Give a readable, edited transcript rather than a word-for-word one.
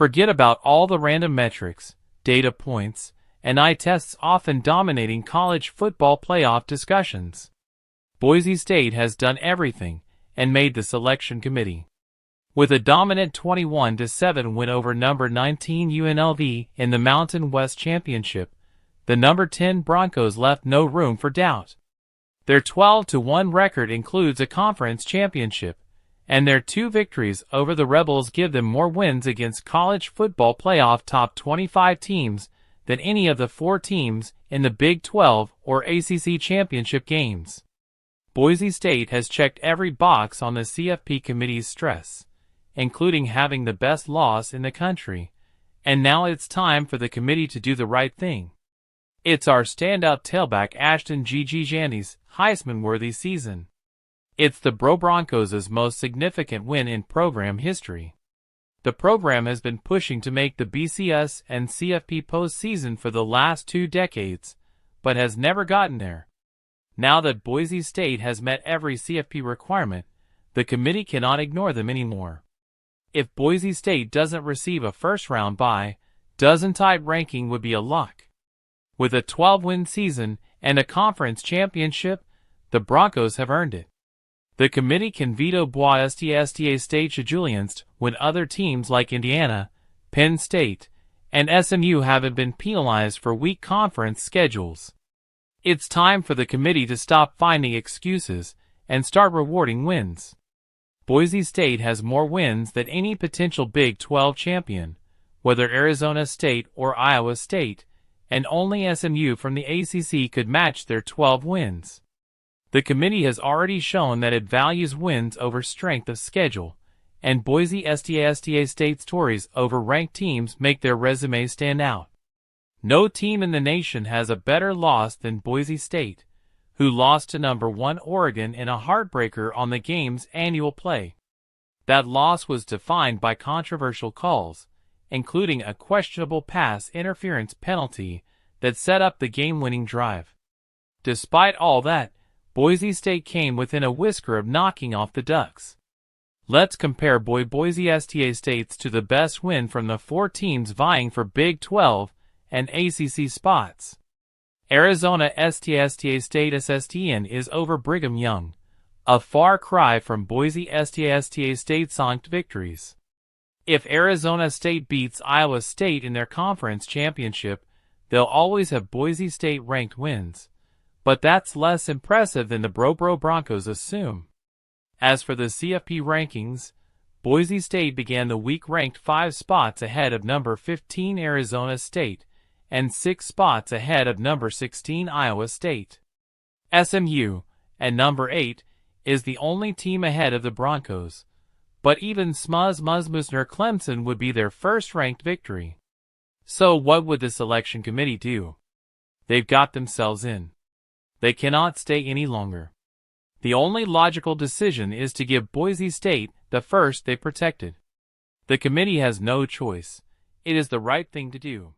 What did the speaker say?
Forget about all the random metrics, data points, and eye tests often dominating college football playoff discussions. Boise State has done everything and made the selection committee. With a dominant 21-7 win over number 19 UNLV in the Mountain West Championship, the number 10 Broncos left no room for doubt. Their 12-1 record includes a conference championship, and their 2 victories over the Rebels give them more wins against college football playoff top 25 teams than any of the 4 teams in the Big 12 or ACC championship games. Boise State has checked every box on the CFP committee's stress, including having the best loss in the country, and now it's time for the committee to do the right thing. It's our standout tailback Ashton Jeanty's Heisman-worthy season. It's the Broncos' most significant win in program history. The program has been pushing to make the BCS and CFP postseason for the last 2 decades, but has never gotten there. Now that Boise State has met every CFP requirement, the committee cannot ignore them anymore. If Boise State doesn't receive a first-round bye, dozen-type ranking would be a lock. With a 12-win season and a conference championship, the Broncos have earned it. The committee can veto Boise State schedules when other teams like Indiana, Penn State, and SMU haven't been penalized for weak conference schedules. It's time for the committee to stop finding excuses and start rewarding wins. Boise State has more wins than any potential Big 12 champion, whether Arizona State or Iowa State, and only SMU from the ACC could match their 12 wins. The committee has already shown that it values wins over strength of schedule, and Boise State's stories over ranked teams make their resume stand out. No team in the nation has a better loss than Boise State, who lost to number 1 Oregon in a heartbreaker on the game's annual play. That loss was defined by controversial calls, including a questionable pass interference penalty that set up the game-winning drive. Despite all that, Boise State came within a whisker of knocking off the Ducks. Let's compare Boise State's to the best win from the 4 teams vying for Big 12 and ACC spots. Arizona State SSTN is over Brigham Young, a far cry from Boise State's sonked victories. If Arizona State beats Iowa State in their conference championship, they'll always have Boise State ranked wins, but that's less impressive than the Broncos assume. As for the CFP rankings, Boise State began the week ranked 5 spots ahead of number 15 Arizona State and 6 spots ahead of number 16 Iowa State. SMU, at number 8, is the only team ahead of the Broncos, but even Musner Clemson would be their first-ranked victory. So what would the selection committee do? They've got themselves in. They cannot stay any longer. The only logical decision is to give Boise State the first they protected. The committee has no choice. It is the right thing to do.